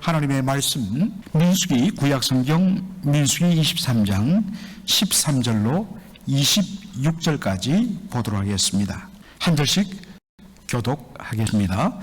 하나님의 말씀 민수기 구약성경 민수기 23장 13절로 26절까지 보도록 하겠습니다. 한 절씩 교독하겠습니다.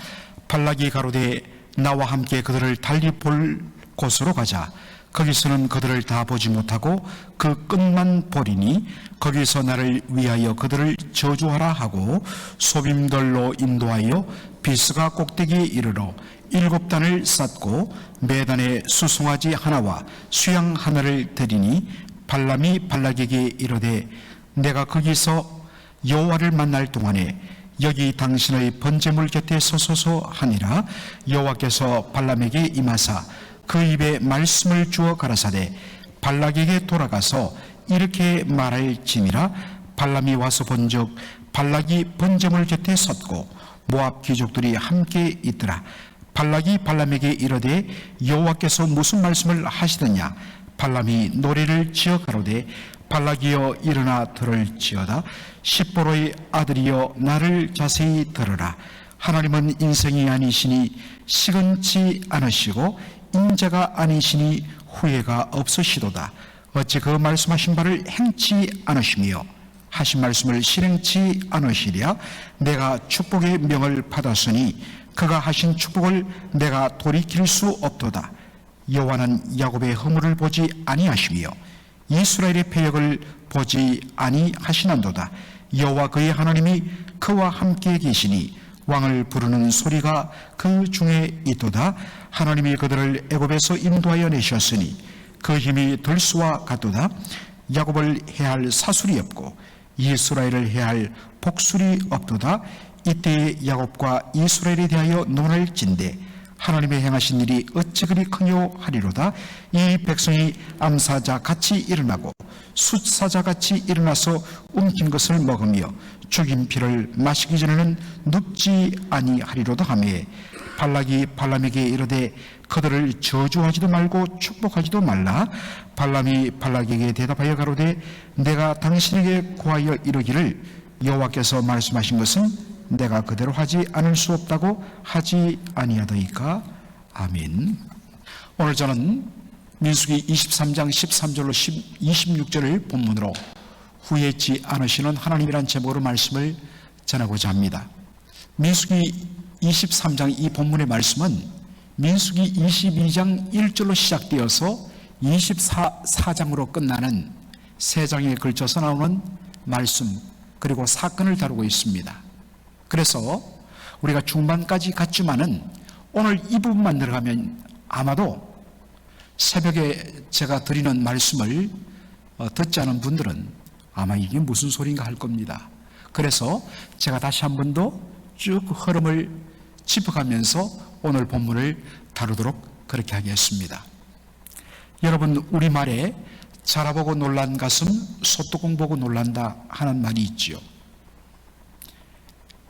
발락이 가로되 나와 함께 그들을 달리 볼 곳으로 가자. 거기서는 그들을 다 보지 못하고 그 끝만 보리니 거기서 나를 위하여 그들을 저주하라 하고 소빔들로 인도하여 비스가 꼭대기에 이르러 7단을 쌓고 매단에 수송아지 하나와 수양 하나를 드리니 발람이 발락에게 이르되 내가 거기서 여호와를 만날 동안에 여기 당신의 번제물 곁에 서소서 하니라. 여호와께서 발람에게 임하사 그 입에 말씀을 주어 가라사대 발락에게 돌아가서 이렇게 말할지니라. 발람이 와서 본즉 발락이 번제물 곁에 섰고 모압 귀족들이 함께 있더라. 발락이 발람에게 이르되 여호와께서 무슨 말씀을 하시더냐. 발람이 노래를 지어 가로되 발락이여 일어나 들을지어다. 십보로의 아들이여 나를 자세히 들으라. 하나님은 인생이 아니시니 시건치 않으시고 인자가 아니시니 후회가 없으시도다. 어찌 그 말씀하신 바를 행치 않으시며 하신 말씀을 실행치 않으시랴. 내가 축복의 명을 받았으니 그가 하신 축복을 내가 돌이킬 수 없도다. 여호와는 야곱의 허물을 보지 아니하시며 이스라엘의 패역을 보지 아니하시난도다. 여호와 그의 하나님이 그와 함께 계시니 왕을 부르는 소리가 그 중에 있도다. 하나님이 그들을 애굽에서 인도하여 내셨으니 그 힘이 들수와 같도다. 야곱을 해할 사술이 없고 이스라엘을 해할 복술이 없도다. 이때에 야곱과 이스라엘에 대하여 논할진대 하나님의 행하신 일이 어찌 그리 크뇨 하리로다. 이 백성이 암사자 같이 일어나고 숫사자 같이 일어나서 움킨 것을 먹으며 죽인 피를 마시기 전에는 눕지 아니하리로다 하며 발락이 발람에게 이르되 그들을 저주하지도 말고 축복하지도 말라. 발람이 발락에게 대답하여 가로되 내가 당신에게 구하여 이르기를 여호와께서 말씀하신 것은 내가 그대로 하지 않을 수 없다고 하지 아니하더이까. 아멘. 오늘 저는 민수기 23장 13절로 26절을 본문으로 후회치 않으시는 하나님이란 제목으로 말씀을 전하고자 합니다. 민수기 23장 이 본문의 말씀은 민수기 22장 1절로 시작되어서 24장으로 끝나는 3장에 걸쳐서 나오는 말씀 그리고 사건을 다루고 있습니다. 그래서 우리가 중반까지 갔지만은 오늘 이 부분만 들어가면 아마도 새벽에 제가 드리는 말씀을 듣지 않은 분들은 아마 이게 무슨 소리인가 할 겁니다. 그래서 제가 다시 한 번 더 쭉 흐름을 짚어가면서 오늘 본문을 다루도록 그렇게 하겠습니다. 여러분, 우리말에 자라보고 놀란 가슴 소뚜껑 보고 놀란다 하는 말이 있지요.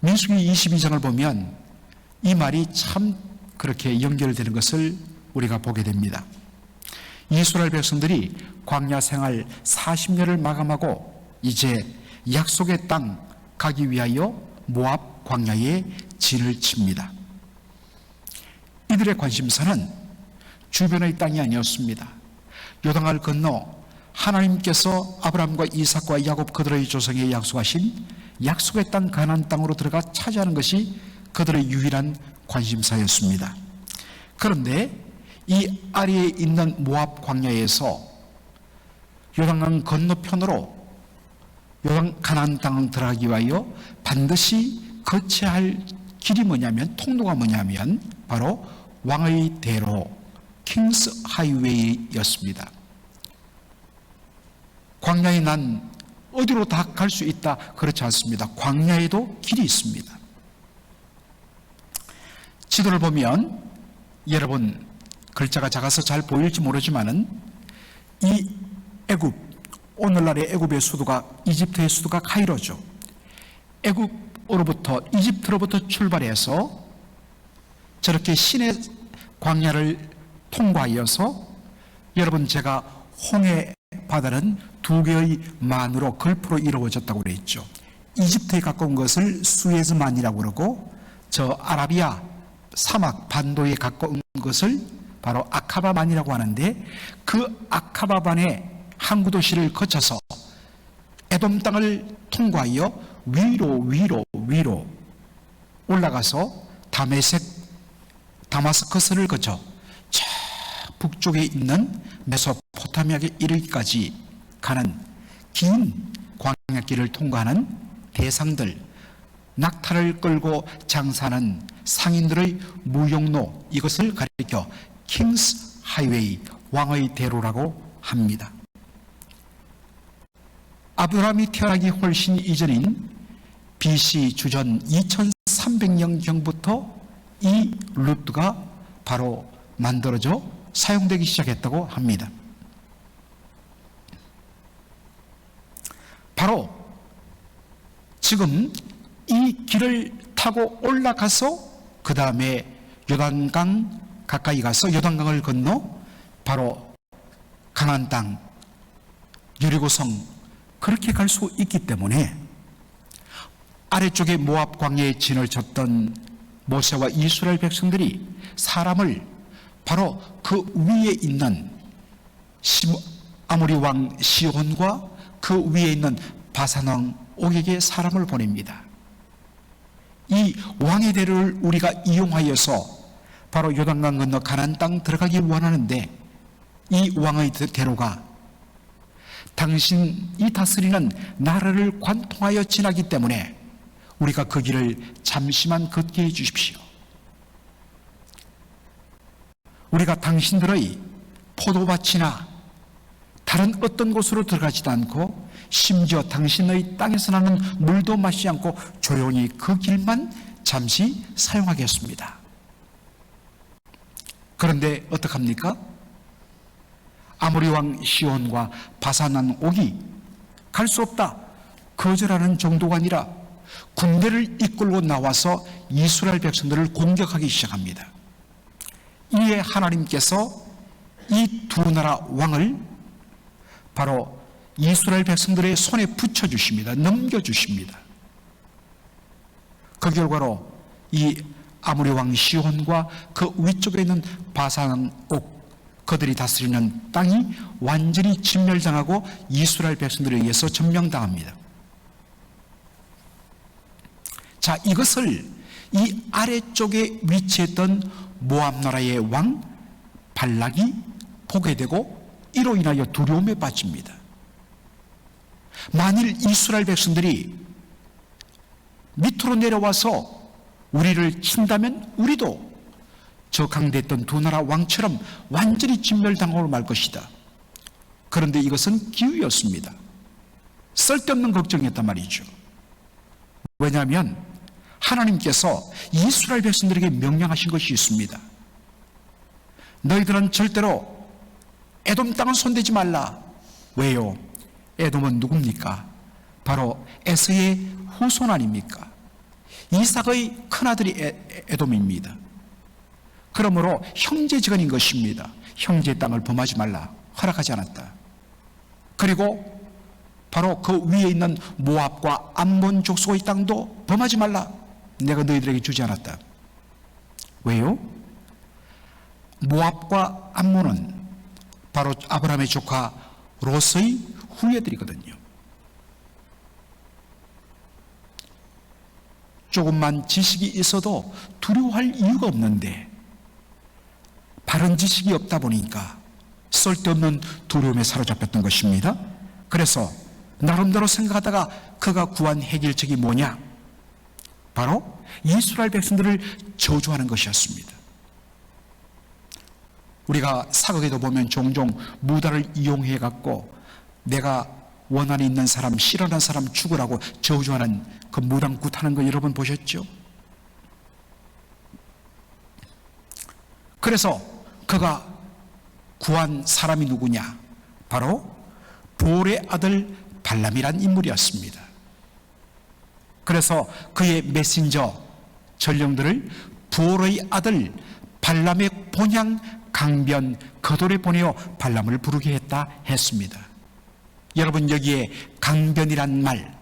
민수기 22장을 보면 이 말이 참 그렇게 연결되는 것을 우리가 보게 됩니다. 이스라엘 백성들이 광야 생활 40년을 마감하고 이제 약속의 땅 가기 위하여 모압 광야에 진을 칩니다. 이들의 관심사는 주변의 땅이 아니었습니다. 요단강을 건너 하나님께서 아브라함과 이삭과 야곱 그들의 조상에 약속하신 약속의 땅 가나안 땅으로 들어가 차지하는 것이 그들의 유일한 관심사였습니다. 그런데 이 아래에 있는 모압 광야에서 요단강 건너편으로 가나안 땅을 들어가기 위하여 반드시 거쳐야 할 길이 뭐냐면 통로가 뭐냐면 바로 왕의 대로 킹스 하이웨이였습니다. 광야에 난 어디로 다 갈 수 있다 그렇지 않습니다. 광야에도 길이 있습니다. 지도를 보면 여러분 글자가 작아서 잘 보일지 모르지만은 이 애굽, 오늘날의 애굽의 수도가 이집트의 수도가 카이로죠. 애굽으로부터 이집트로부터 출발해서 저렇게 시내 광야를 통과하여서 여러분 제가 홍해 바다는 2개의 만으로 걸프로 이루어졌다고 그랬죠. 이집트에 가까운 것을 수에즈만이라고 그러고 저 아라비아 사막 반도에 가까운 것을 바로 아카바반이라고 하는데, 그 아카바반의 항구 도시를 거쳐서 에돔 땅을 통과하여 위로 올라가서 다마스커스를 거쳐 저 북쪽에 있는 메소포타미아에 이르기까지 가는 긴 광야길을 통과하는 대상들, 낙타를 끌고 장사하는 상인들의 무용로, 이것을 가리켜 킹스 하이웨이, 왕의 대로라고 합니다. 아브라함이 태어나기 훨씬 이전인 BC 주전 2300년경부터 이 루트가 바로 만들어져 사용되기 시작했다고 합니다. 바로 지금 이 길을 타고 올라가서 그 다음에 요단강 가까이 가서 요단강을 건너 바로 가나안 땅, 여리고성, 그렇게 갈 수 있기 때문에 아래쪽에 모압 광야에 진을 쳤던 모세와 이스라엘 백성들이 사람을 바로 그 위에 있는 아모리 왕 시혼과 그 위에 있는 바산 왕 옥에게 사람을 보냅니다. 이 왕의 대로를 우리가 이용하여서 바로 요단강 건너 가나안 땅 들어가기 원하는데, 이 왕의 대로가 당신이 다스리는 나라를 관통하여 지나기 때문에 우리가 그 길을 잠시만 걷게 해 주십시오. 우리가 당신들의 포도밭이나 다른 어떤 곳으로 들어가지도 않고 심지어 당신의 땅에서 나는 물도 마시지 않고 조용히 그 길만 잠시 사용하겠습니다. 그런데 어떡합니까? 아모리 왕 시온과 바산 왕 옥이 갈 수 없다, 거절하는 정도가 아니라 군대를 이끌고 나와서 이스라엘 백성들을 공격하기 시작합니다. 이에 하나님께서 이 두 나라 왕을 바로 이스라엘 백성들의 손에 붙여주십니다. 넘겨주십니다. 그 결과로 이 아모리 왕 시온과 그 위쪽에 있는 바산 옥, 그들이 다스리는 땅이 완전히 진멸당하고 이스라엘 백성들에 의해서 점령당합니다. 자, 이것을 이 아래쪽에 위치했던 모압 나라의 왕 발락이 보게 되고 이로 인하여 두려움에 빠집니다. 만일 이스라엘 백성들이 밑으로 내려와서 우리를 친다면 우리도 저 강대했던 두 나라 왕처럼 완전히 진멸당하고 말 것이다. 그런데 이것은 기우였습니다. 쓸데없는 걱정이었단 말이죠. 왜냐하면 하나님께서 이스라엘 백성들에게 명령하신 것이 있습니다. 너희들은 절대로 에돔 땅은 손대지 말라. 왜요? 에돔은 누굽니까? 바로 에서의 후손 아닙니까? 이삭의 큰아들이 에돔입니다. 그러므로 형제지간인 것입니다. 형제의 땅을 범하지 말라, 허락하지 않았다. 그리고 바로 그 위에 있는 모압과 암몬 족속의 땅도 범하지 말라, 내가 너희들에게 주지 않았다. 왜요? 모압과 암몬은 바로 아브라함의 조카 롯의 후예들이거든요. 조금만 지식이 있어도 두려워할 이유가 없는데 바른 지식이 없다 보니까 쓸데없는 두려움에 사로잡혔던 것입니다. 그래서 나름대로 생각하다가 그가 구한 해결책이 뭐냐? 바로 이스라엘 백성들을 저주하는 것이었습니다. 우리가 사극에도 보면 종종 무다를 이용해 갖고 내가 원한이 있는 사람, 싫어하는 사람 죽으라고 저주하는 그 무당굿 하는 거 여러분 보셨죠? 그래서 그가 구한 사람이 누구냐? 바로 보올의 아들 발람이란 인물이었습니다. 그래서 그의 메신저 전령들을 보올의 아들 발람의 본향 강변 거돌에 보내어 발람을 부르게 했습니다. 여러분, 여기에 강변이란 말,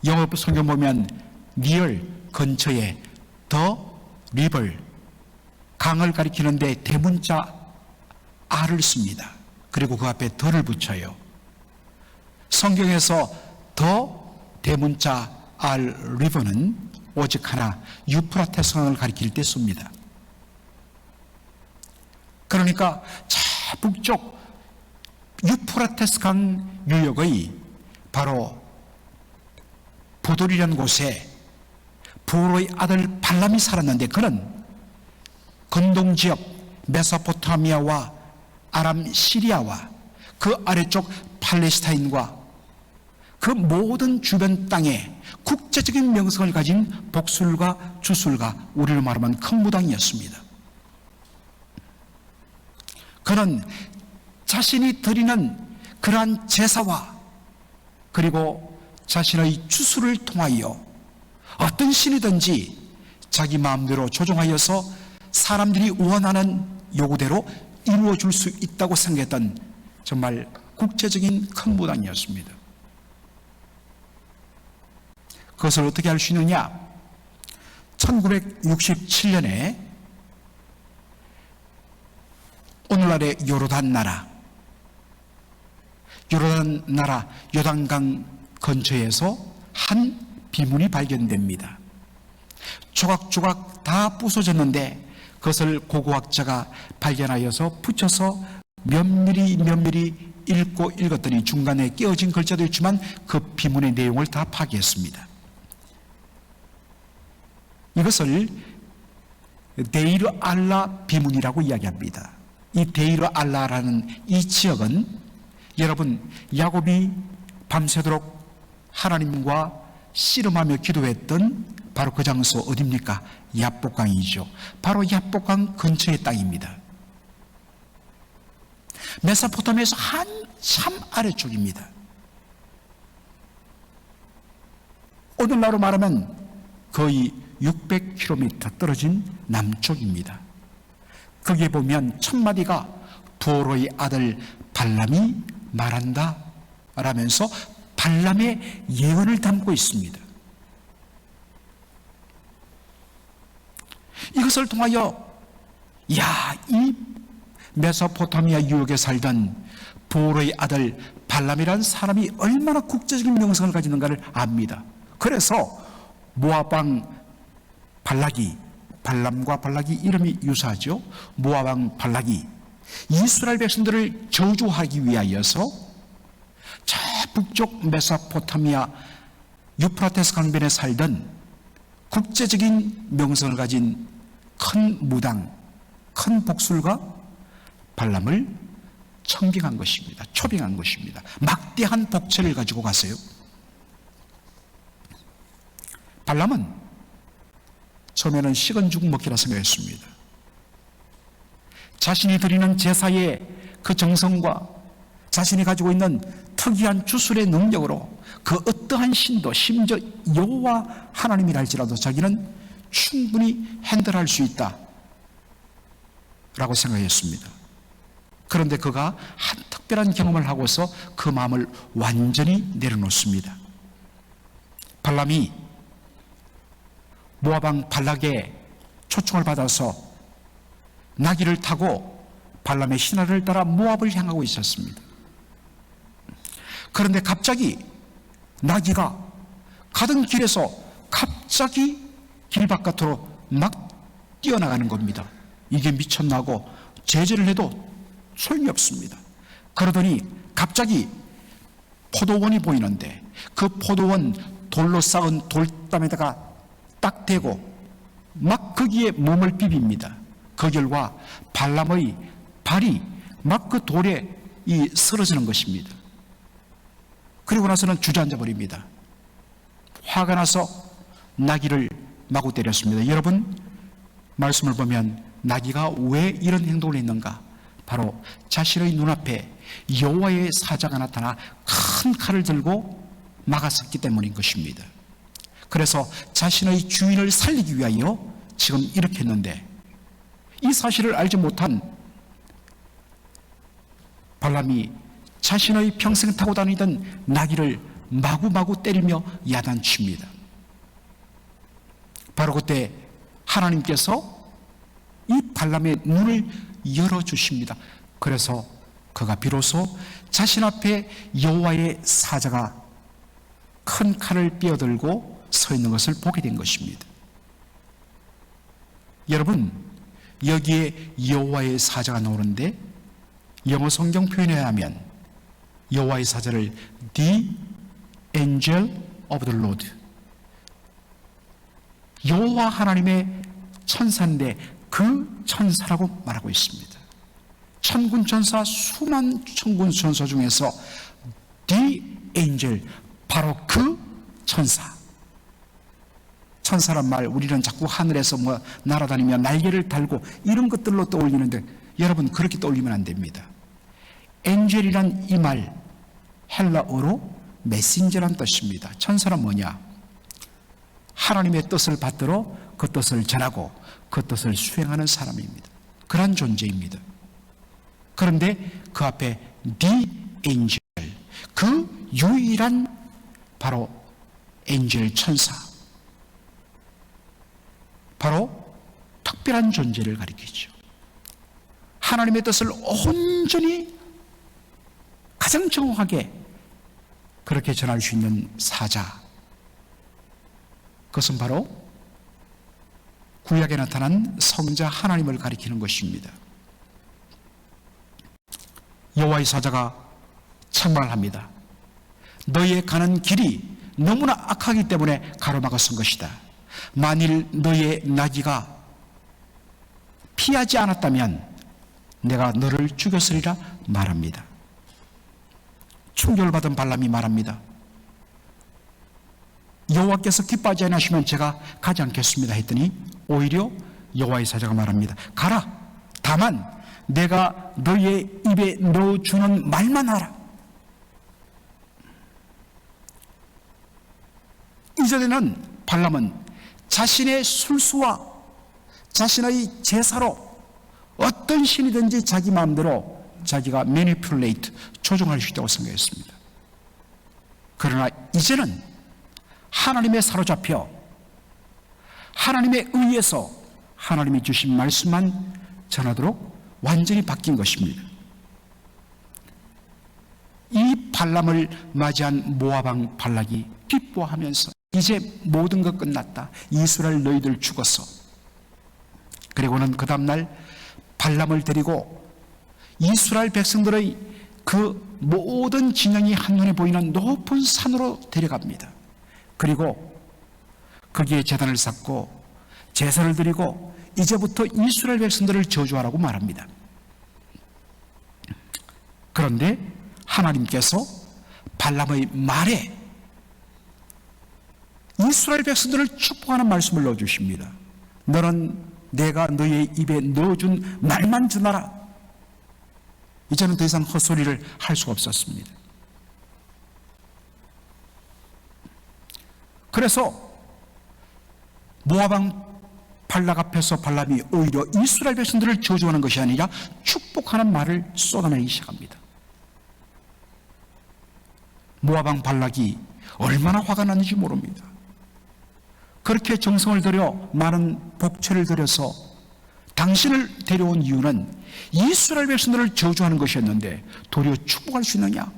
영어 성경 보면 near, 근처에, the river, 강을 가리키는데 대문자 R을 씁니다. 그리고 그 앞에 더를 붙여요. 성경에서 더 대문자 R 리버는 오직 하나 유프라테스 강을 가리킬 때 씁니다. 그러니까 저 북쪽 유프라테스 강 유역의 바로 보돌이라는 곳에 보로의 아들 발람이 살았는데, 그는 근동지역 메소포타미아와 아람 시리아와 그 아래쪽 팔레스타인과 그 모든 주변 땅에 국제적인 명성을 가진 복술가, 주술가, 우리로 말하면 큰 무당이었습니다. 그는 자신이 드리는 그러한 제사와 그리고 자신의 주술을 통하여 어떤 신이든지 자기 마음대로 조종하여서 사람들이 원하는 요구대로 이루어줄 수 있다고 생각했던 정말 국제적인 큰 무당이었습니다. 그것을 어떻게 알 수 있느냐? 1967년에 오늘날의 요르단 나라 요단강 근처에서 한 비문이 발견됩니다. 조각조각 다 부서졌는데 그것을 고고학자가 발견하여서 붙여서 면밀히 읽었더니 중간에 끼어진 글자도 있지만 그 비문의 내용을 다 파괴했습니다. 이것을 데이르 알라 비문이라고 이야기합니다. 이 데이르 알라라는 이 지역은 여러분, 야곱이 밤새도록 하나님과 씨름하며 기도했던 바로 그 장소 어디입니까? 야복강이죠. 바로 야복강 근처의 땅입니다. 메소포타미아에서 한참 아래쪽입니다. 오늘날로 말하면 거의 600km 떨어진 남쪽입니다. 거기에 보면 첫 마디가 보로의 아들 발람이 말한다 라면서 발람의 예언을 담고 있습니다. 이것을 통하여 이 메소포타미아 유역에 살던 보로의 아들 발람이라는 사람이 얼마나 국제적인 명성을 가지는가를 압니다. 그래서 모압왕 발람과 발락이 이름이 유사하죠. 모압왕 발락이 이스라엘 백성들을 저주하기 위하여서 저 북쪽 메소포타미아 유프라테스 강변에 살던 국제적인 명성을 가진 큰 무당, 큰 복술가 발람을 초빙한 것입니다. 막대한 복체를 가지고 갔어요. 발람은 처음에는 식은 죽 먹기라 생각했습니다. 자신이 드리는 제사의 그 정성과 자신이 가지고 있는 특이한 주술의 능력으로 그 어떠한 신도, 심지어 여호와 하나님이라 할지라도 자기는 충분히 핸들할 수 있다 라고 생각했습니다. 그런데 그가 한 특별한 경험을 하고서 그 마음을 완전히 내려놓습니다. 발람이 모압왕 발락의 초청을 받아서 나귀를 타고 발람의 신하를 따라 모압을 향하고 있었습니다. 그런데 갑자기 나귀가 가던 길에서 갑자기 길 바깥으로 막 뛰어나가는 겁니다. 이게 미쳤나고 제재를 해도 소용이 없습니다. 그러더니 갑자기 포도원이 보이는데 그 포도원 돌로 쌓은 돌담에다가 딱 대고 막 거기에 몸을 비빕니다. 그 결과 발람의 발이 막 그 돌에 쓰러지는 것입니다. 그리고 나서는 주저앉아 버립니다. 화가 나서 나귀를 마구 때렸습니다. 여러분, 말씀을 보면 나귀가 왜 이런 행동을 했는가? 바로 자신의 눈앞에 여호와의 사자가 나타나 큰 칼을 들고 막았었기 때문인 것입니다. 그래서 자신의 주인을 살리기 위하여 지금 이렇게 했는데, 이 사실을 알지 못한 발람이 자신의 평생 타고 다니던 나귀를 마구마구 때리며 야단칩니다. 바로 그때 하나님께서 이 발람의 눈을 열어주십니다. 그래서 그가 비로소 자신 앞에 여호와의 사자가 큰 칼을 삐어들고 서 있는 것을 보게 된 것입니다. 여러분, 여기에 여호와의 사자가 나오는데 영어 성경 표현에 의하면 여호와의 사자를 The Angel of the Lord, 여호와 하나님의 천사인데 그 천사라고 말하고 있습니다. 천군 천사, 수만 천군 천사 중에서 The Angel, 바로 그 천사. 천사란 말, 우리는 자꾸 하늘에서 날아다니며 날개를 달고 이런 것들로 떠올리는데 여러분, 그렇게 떠올리면 안 됩니다. 엔젤이란 이 말 헬라어로 메신저란 뜻입니다. 천사란 뭐냐? 하나님의 뜻을 받들어 그 뜻을 전하고 그 뜻을 수행하는 사람입니다. 그런 존재입니다. 그런데 그 앞에 The Angel, 그 유일한 바로 엔젤 천사, 바로 특별한 존재를 가리키죠. 하나님의 뜻을 온전히 가장 정확하게 그렇게 전할 수 있는 사자, 그것은 바로 구약에 나타난 성자 하나님을 가리키는 것입니다. 여호와의 사자가 책망합니다. 너희의 가는 길이 너무나 악하기 때문에 가로막아 쓴 것이다. 만일 너희의 나귀가 피하지 않았다면 내가 너를 죽였으리라 말합니다. 충격을 받은 발람이 말합니다. 여호와께서 기뻐하지 않으시면 제가 가지 않겠습니다 했더니 오히려 여호와의 사자가 말합니다. 가라. 다만 내가 너희의 입에 넣어주는 말만 하라. 이전에는 발람은 자신의 술수와 자신의 제사로 어떤 신이든지 자기 마음대로 자기가 매니플레이트, 조종할 수 있다고 생각했습니다. 그러나 이제는 하나님에 사로잡혀 하나님에 의해서 하나님이 주신 말씀만 전하도록 완전히 바뀐 것입니다. 이 발람을 맞이한 모압 왕 발락이 기뻐하면서 이제 모든 것 끝났다. 이스라엘 너희들 죽었어. 그리고는 그 다음날 발람을 데리고 이스라엘 백성들의 그 모든 진영이 한눈에 보이는 높은 산으로 데려갑니다. 그리고 거기에 제단을 쌓고 제사를 드리고 이제부터 이스라엘 백성들을 저주하라고 말합니다. 그런데 하나님께서 발람의 말에 이스라엘 백성들을 축복하는 말씀을 넣어주십니다. 너는 내가 너의 입에 넣어준 말만 전하라. 이제는 더 이상 헛소리를 할 수가 없었습니다. 그래서 모압 왕 발락 앞에서 발람이 오히려 이스라엘 백성들을 저주하는 것이 아니라 축복하는 말을 쏟아내기 시작합니다. 모압 왕 발락이 얼마나 화가 났는지 모릅니다. 그렇게 정성을 들여 많은 복채를 들여서 당신을 데려온 이유는 이스라엘 백성들을 저주하는 것이었는데 도리어 축복할 수 있느냐?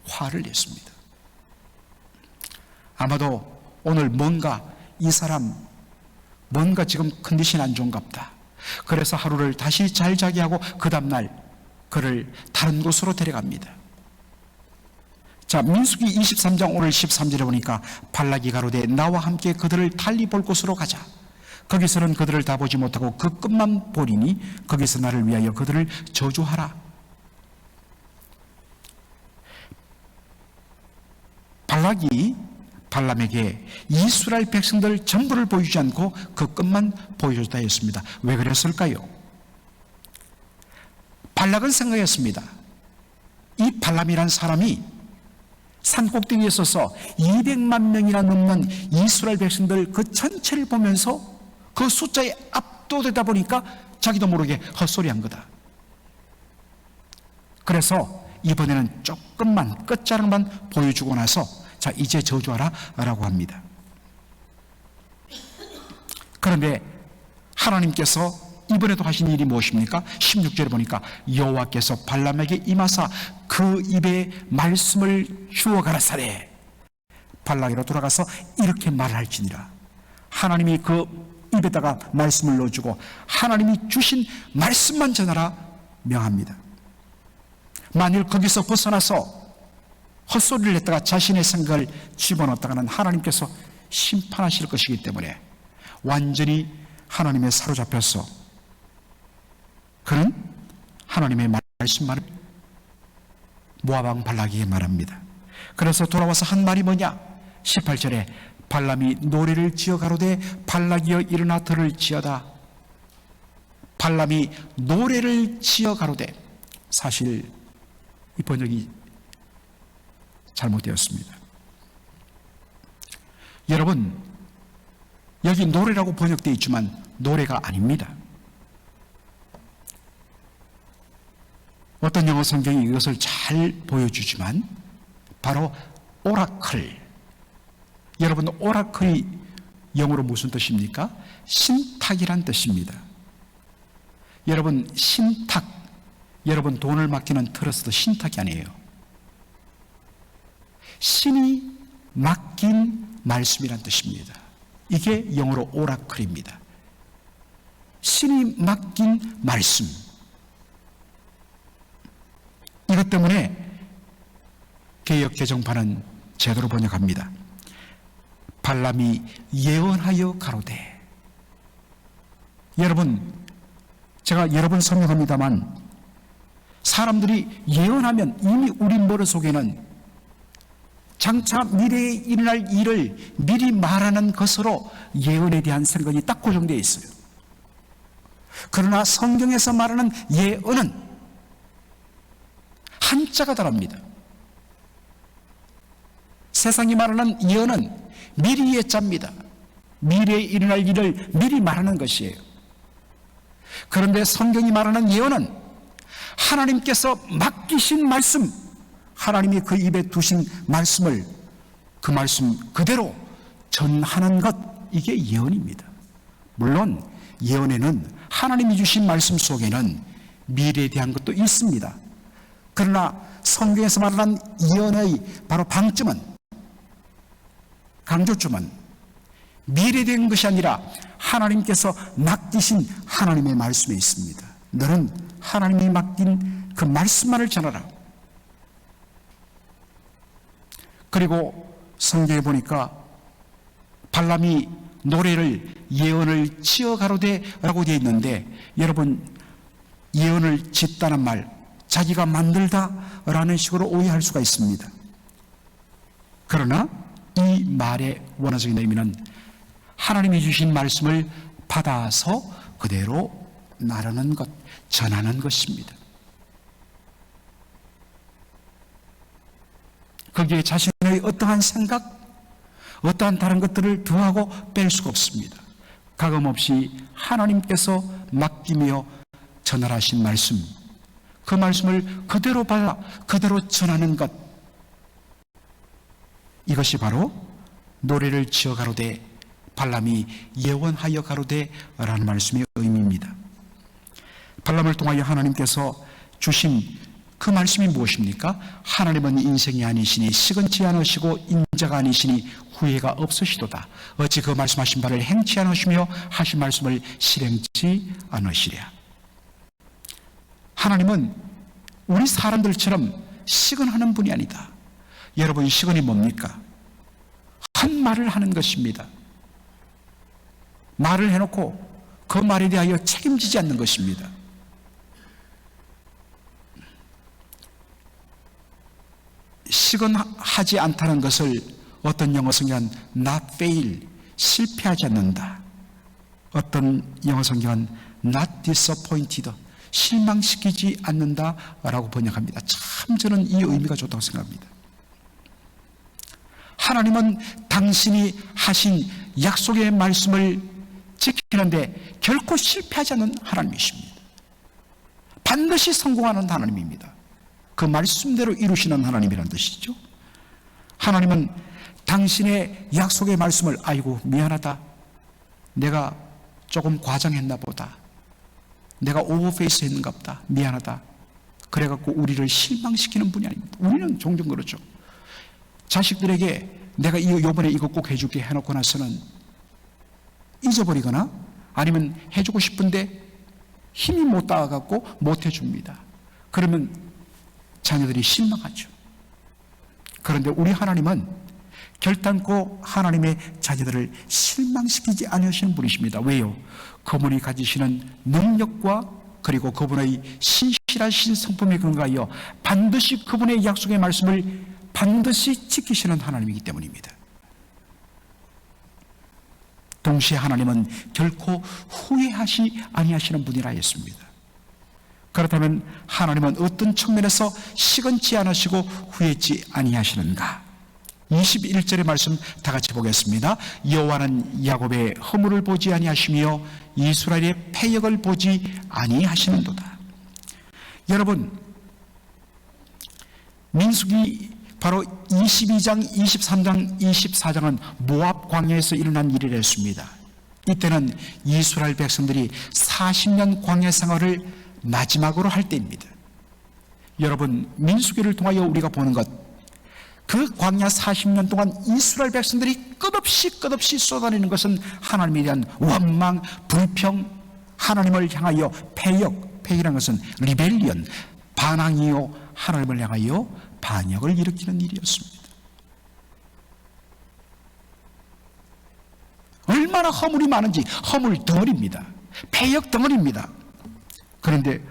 화를 냈습니다. 아마도 오늘 뭔가 이 사람 뭔가 지금 컨디션이 안 좋은갑다. 그래서 하루를 다시 잘 자게 하고 그 다음날 그를 다른 곳으로 데려갑니다. 자, 민수기 23장 오늘 13절에 보니까 발락이 가로되 나와 함께 그들을 달리 볼 곳으로 가자. 거기서는 그들을 다 보지 못하고 그 끝만 보리니 거기서 나를 위하여 그들을 저주하라. 발락이 발람에게 이스라엘 백성들 전부를 보여주지 않고 그 끝만 보여줬다 했습니다. 왜 그랬을까요? 발락은 생각했습니다. 이 발람이란 사람이 산꼭대기에 서서 200만 명이나 넘는 이스라엘 백성들 그 전체를 보면서 그 숫자에 압도되다 보니까 자기도 모르게 헛소리한 거다. 그래서 이번에는 조금만 끝자락만 보여주고 나서 자, 이제 저주하라 라고 합니다. 그런데 하나님께서 이번에도 하신 일이 무엇입니까? 16절에 보니까 여호와께서 발람에게 임하사 그 입에 말씀을 주어 가라사대 발락으로 돌아가서 이렇게 말할지니라. 하나님이 그 입에다가 말씀을 넣어주고 하나님이 주신 말씀만 전하라 명합니다. 만일 거기서 벗어나서 헛소리를 했다가 자신의 생각을 집어넣었다가는 하나님께서 심판하실 것이기 때문에 완전히 하나님의 사로잡혀서 그는 하나님의 말씀만을 모압 왕 발락에게 말합니다. 그래서 돌아와서 한 말이 뭐냐? 18절에 발람이 노래를 지어 가로되 발락이여 일어나 들을 지어다. 발람이 노래를 지어 가로되, 사실 이 번역이 잘못되었습니다. 여러분, 여기 노래라고 번역되어 있지만 노래가 아닙니다. 어떤 영어 성경이 이것을 잘 보여주지만 바로 오라클. 여러분, 오라클이 영어로 무슨 뜻입니까? 신탁이란 뜻입니다. 여러분, 신탁, 여러분 돈을 맡기는 트러스트 신탁이 아니에요. 신이 맡긴 말씀이란 뜻입니다. 이게 영어로 오라클입니다. 신이 맡긴 말씀. 이것 때문에 개역 개정판은 제대로 번역합니다. 발람이 예언하여 가로되. 여러분, 제가 여러 번 설명합니다만 사람들이 예언하면 이미 우리 머릿속에는 장차 미래에 일어날 일을 미리 말하는 것으로 예언에 대한 생각이 딱 고정되어 있어요. 그러나 성경에서 말하는 예언은 한자가 다릅니다. 세상이 말하는 예언은 미리의 자입니다. 미래에 일어날 일을 미리 말하는 것이에요. 그런데 성경이 말하는 예언은 하나님께서 맡기신 말씀, 하나님이 그 입에 두신 말씀을 그 말씀 그대로 전하는 것, 이게 예언입니다. 물론 예언에는 하나님이 주신 말씀 속에는 미래에 대한 것도 있습니다. 그러나 성경에서 말하는 예언의 바로 방점은, 강조점은 미래에 대한 것이 아니라 하나님께서 맡기신 하나님의 말씀에 있습니다. 너는 하나님이 맡긴 그 말씀만을 전하라. 그리고 성경에 보니까 발람이 노래를 예언을 지어 가로되 라고 되어 있는데, 여러분, 예언을 짓다는 말, 자기가 만들다 라는 식으로 오해할 수가 있습니다. 그러나 이 말의 원어적인 의미는 하나님이 주신 말씀을 받아서 그대로 나르는 것, 전하는 것입니다. 거기에 자신의 어떠한 생각, 어떠한 다른 것들을 더하고 뺄 수가 없습니다. 가감없이 하나님께서 맡기며 전하신 말씀, 그 말씀을 그대로 받아 그대로 전하는 것, 이것이 바로 노래를 지어 가로되 발람이 예언하여 가로되 라는 말씀의 의미입니다. 발람을 통하여 하나님께서 주신 그 말씀이 무엇입니까? 하나님은 인생이 아니시니 시건치 않으시고 인자가 아니시니 후회가 없으시도다. 어찌 그 말씀하신 바를 행치 않으시며 하신 말씀을 실행치 않으시랴. 하나님은 우리 사람들처럼 시건하는 분이 아니다. 여러분, 시건이 뭡니까? 한 말을 하는 것입니다. 말을 해놓고 그 말에 대하여 책임지지 않는 것입니다. 시건하지 않다는 것을 어떤 영어 성경은 not fail, 실패하지 않는다. 어떤 영어 성경은 not disappointed, 실망시키지 않는다라고 번역합니다. 참 저는 이 의미가 좋다고 생각합니다. 하나님은 당신이 하신 약속의 말씀을 지키는데 결코 실패하지 않는 하나님이십니다. 반드시 성공하는 하나님입니다. 그 말씀대로 이루시는 하나님이라는 뜻이죠. 하나님은 당신의 약속의 말씀을, 아이고 미안하다, 내가 조금 과장했나 보다, 내가 오버페이스 했는가 보다, 미안하다, 그래갖고 우리를 실망시키는 분이 아닙니다. 우리는 종종 그렇죠. 자식들에게 내가 이번에 이거 꼭 해줄게 해놓고 나서는 잊어버리거나 아니면 해주고 싶은데 힘이 못 닿아갖고 못 해줍니다. 그러면 자녀들이 실망하죠. 그런데 우리 하나님은 결단코 하나님의 자녀들을 실망시키지 않으시는 분이십니다. 왜요? 그분이 가지시는 능력과 그리고 그분의 신실하신 성품에 근거하여 반드시 그분의 약속의 말씀을 반드시 지키시는 하나님이기 때문입니다. 동시에 하나님은 결코 후회하시 아니하시는 분이라 했습니다. 그렇다면 하나님은 어떤 측면에서 시건치 않으시고 후회치 아니하시는가? 21절의 말씀 다 같이 보겠습니다. 여호와는 야곱의 허물을 보지 아니하시며 이스라엘의 패역을 보지 아니하시는도다. 여러분, 민수기 바로 22장, 23장, 24장은 모압 광야에서 일어난 일이랬습니다. 이때는 이스라엘 백성들이 40년 광야 생활을 마지막으로 할 때입니다. 여러분, 민수기를 통하여 우리가 보는 것, 그 광야 40년 동안 이스라엘 백성들이 끝없이 쏟아내는 것은 하나님에 대한 원망, 불평, 하나님을 향하여 패역이라는 것은 리벨리언, 반항이요, 하나님을 향하여 반역을 일으키는 일이었습니다. 얼마나 허물이 많은지, 허물 덩어리입니다. 패역 덩어리입니다. 그런데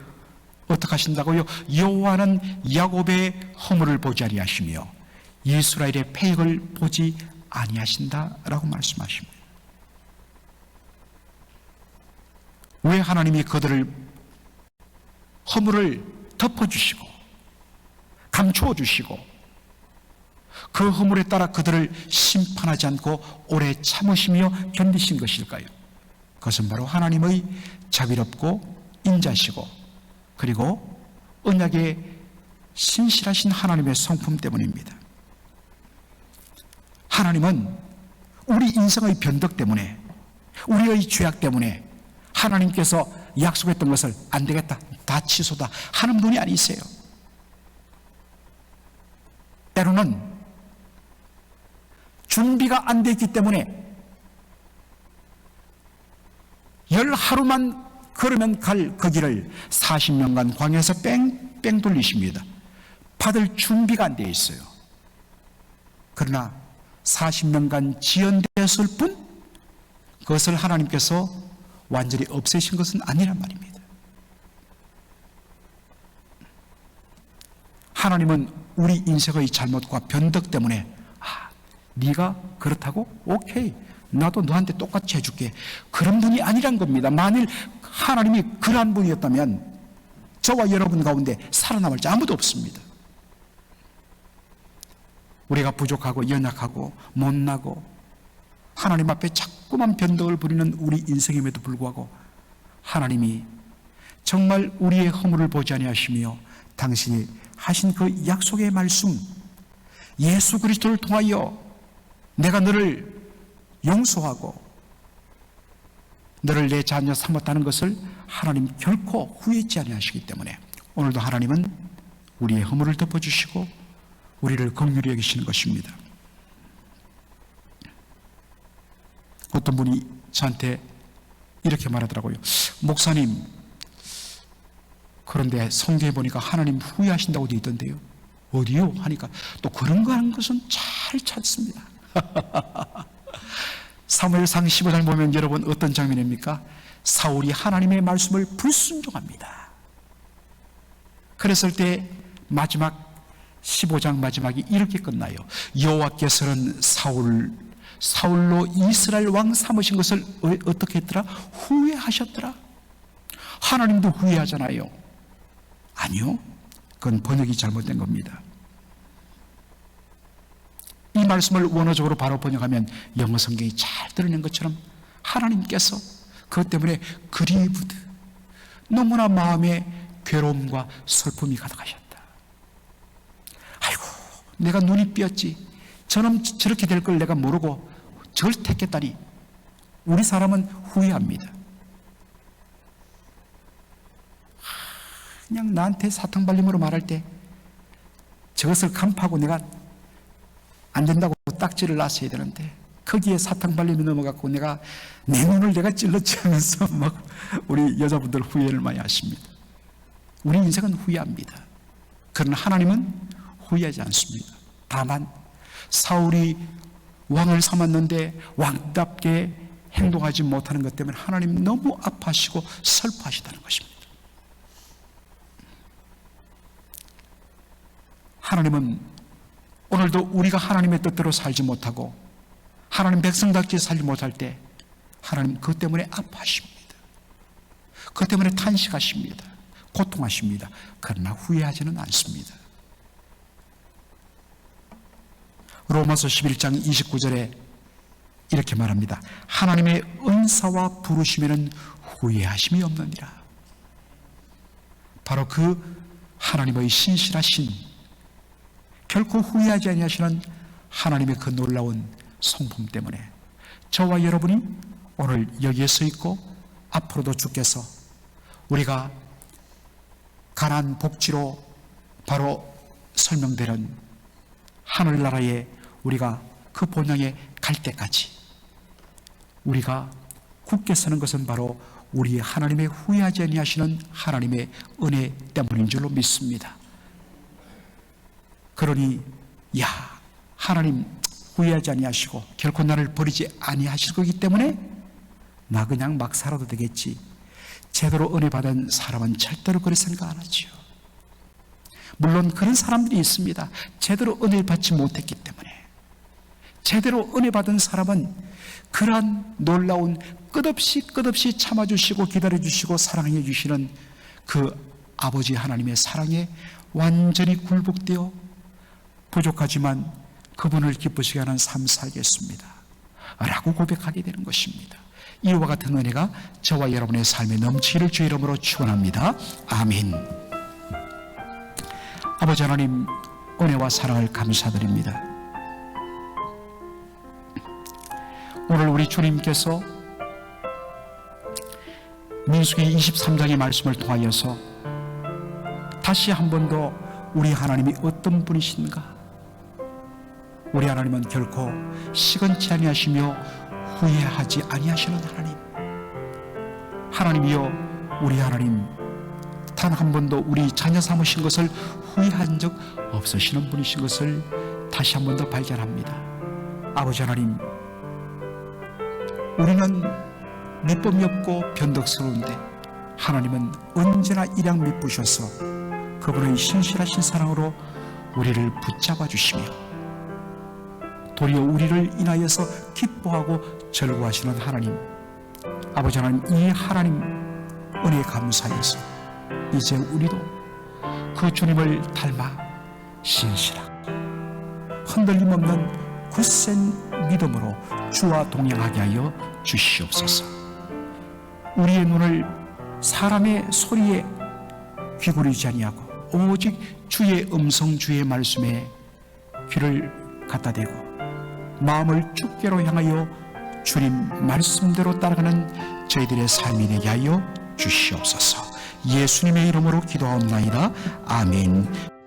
어떻게 하신다고요? 여호와는 야곱의 허물을 보지 아니하시며 이스라엘의 패역을 보지 아니하신다라고 말씀하십니다. 왜 하나님이 그들을 허물을 덮어주시고 감추어 주시고 그 허물에 따라 그들을 심판하지 않고 오래 참으시며 견디신 것일까요? 그것은 바로 하나님의 자비롭고 인자시고 그리고 언약의 신실하신 하나님의 성품 때문입니다. 하나님은 우리 인생의 변덕 때문에, 우리의 죄악 때문에 하나님께서 약속했던 것을 안 되겠다, 다 취소다 하는 분이 아니세요. 때로는 준비가 안 돼 있기 때문에 10하루만 걸으면 갈 그 길을 40년간 광야에서 뺑뺑 돌리십니다. 받을 준비가 안 돼 있어요. 그러나 40년간 지연되었을 뿐 그것을 하나님께서 완전히 없애신 것은 아니란 말입니다. 하나님은 우리 인생의 잘못과 변덕 때문에 네가 그렇다고? 오케이, 나도 너한테 똑같이 해줄게, 그런 분이 아니란 겁니다. 만일 하나님이 그러한 분이었다면 저와 여러분 가운데 살아남을 자 아무도 없습니다. 우리가 부족하고 연약하고 못나고 하나님 앞에 자꾸만 변덕을 부리는 우리 인생임에도 불구하고 하나님이 정말 우리의 허물을 보지 아니하시며 당신이 하신 그 약속의 말씀, 예수 그리스도를 통하여 내가 너를 용서하고 너를 내 자녀 삼았다는 것을 하나님 결코 후회치 아니하시기 때문에 오늘도 하나님은 우리의 허물을 덮어주시고 우리를 긍휼히 여기시는 것입니다. 어떤 분이 저한테 이렇게 말하더라고요. 목사님, 그런데 성경에 보니까 하나님 후회하신다고 되어 있던데요. 어디요? 하니까 또 그런 거 하는 것은 잘 찾습니다. 사무엘상 15장 보면 여러분 어떤 장면입니까? 사울이 하나님의 말씀을 불순종합니다. 그랬을 때 마지막 15장 마지막이 이렇게 끝나요. 여호와께서는 사울로 이스라엘 왕 삼으신 것을 어떻게 했더라? 후회하셨더라. 하나님도 후회하잖아요. 아니요, 그건 번역이 잘못된 겁니다. 이 말씀을 원어적으로 바로 번역하면 영어 성경이 잘 드러낸 것처럼 하나님께서 그것 때문에 그리브드, 너무나 마음에 괴로움과 슬픔이 가득하셨다. 아이고, 내가 눈이 삐었지, 저렇게 될 걸 내가 모르고 저를 택했다니. 우리 사람은 후회합니다. 그냥 나한테 사탕발림으로 말할 때 저것을 간파하고 내가 안 된다고 딱지를 놨어야 되는데 거기에 사탕발림이 넘어갔고 내가 내 눈을 내가 찔렀지 하면서 막 우리 여자분들 후회를 많이 하십니다. 우리 인생은 후회합니다. 그러나 하나님은 후회하지 않습니다. 다만 사울이 왕을 삼았는데 왕답게 행동하지 못하는 것 때문에 하나님 너무 아파하시고 슬퍼하시다는 것입니다. 하나님은 오늘도 우리가 하나님의 뜻대로 살지 못하고 하나님 백성답게 살지 못할 때 하나님 그것 때문에 아파하십니다. 그것 때문에 탄식하십니다. 고통하십니다. 그러나 후회하지는 않습니다. 로마서 11장 29절에 이렇게 말합니다. 하나님의 은사와 부르심에는 후회하심이 없느니라. 바로 그 하나님의 신실하신 결코 후회하지 아니하시는 하나님의 그 놀라운 성품 때문에 저와 여러분이 오늘 여기에 서 있고 앞으로도 주께서 우리가 가나안 복지로 바로 설명되는 하늘나라에 우리가 그 본향에 갈 때까지 우리가 굳게 서는 것은 바로 우리 하나님의 후회하지 아니하시는 하나님의 은혜 때문인 줄로 믿습니다. 그러니 하나님 후회하지 아니하시고 결코 나를 버리지 아니하실 거기 때문에 나 그냥 막 살아도 되겠지, 제대로 은혜 받은 사람은 절대로 그렇게 생각 안 하지요. 물론 그런 사람들이 있습니다. 제대로 은혜를 받지 못했기 때문에. 제대로 은혜 받은 사람은 그러한 놀라운 끝없이 참아주시고 기다려주시고 사랑해 주시는 그 아버지 하나님의 사랑에 완전히 굴복되어 부족하지만 그분을 기쁘시게 하는 삶 살겠습니다 라고 고백하게 되는 것입니다. 이와 같은 은혜가 저와 여러분의 삶에 넘치기를 주의 이름으로 축원합니다. 아멘. 아버지 하나님, 은혜와 사랑을 감사드립니다. 오늘 우리 주님께서 민수기 23장의 말씀을 통하여서 다시 한 번 더 우리 하나님이 어떤 분이신가, 우리 하나님은 결코 시건치 아니하시며 후회하지 아니하시는 하나님, 하나님이여 우리 하나님 단 한 번도 우리 자녀 삼으신 것을 후회한 적 없으시는 분이신 것을 다시 한 번 더 발견합니다. 아버지 하나님, 우리는 믿음이 없고 변덕스러운데 하나님은 언제나 일양 믿으셔서 그분의 신실하신 사랑으로 우리를 붙잡아 주시며 도리어 우리를 인하여서 기뻐하고 즐거워하시는 하나님, 아버지 하나님, 이 하나님 은혜에 감사해서 이제 우리도 그 주님을 닮아 신실하고 흔들림 없는 굳센 믿음으로 주와 동행하게 하여 주시옵소서. 우리의 눈을 사람의 소리에 귀고르지 아니하고 오직 주의 음성, 주의 말씀에 귀를 갖다 대고 마음을 주께로 향하여 주님 말씀대로 따라가는 저희들의 삶이 되게 하여 주시옵소서. 예수님의 이름으로 기도하옵나이다. 아멘.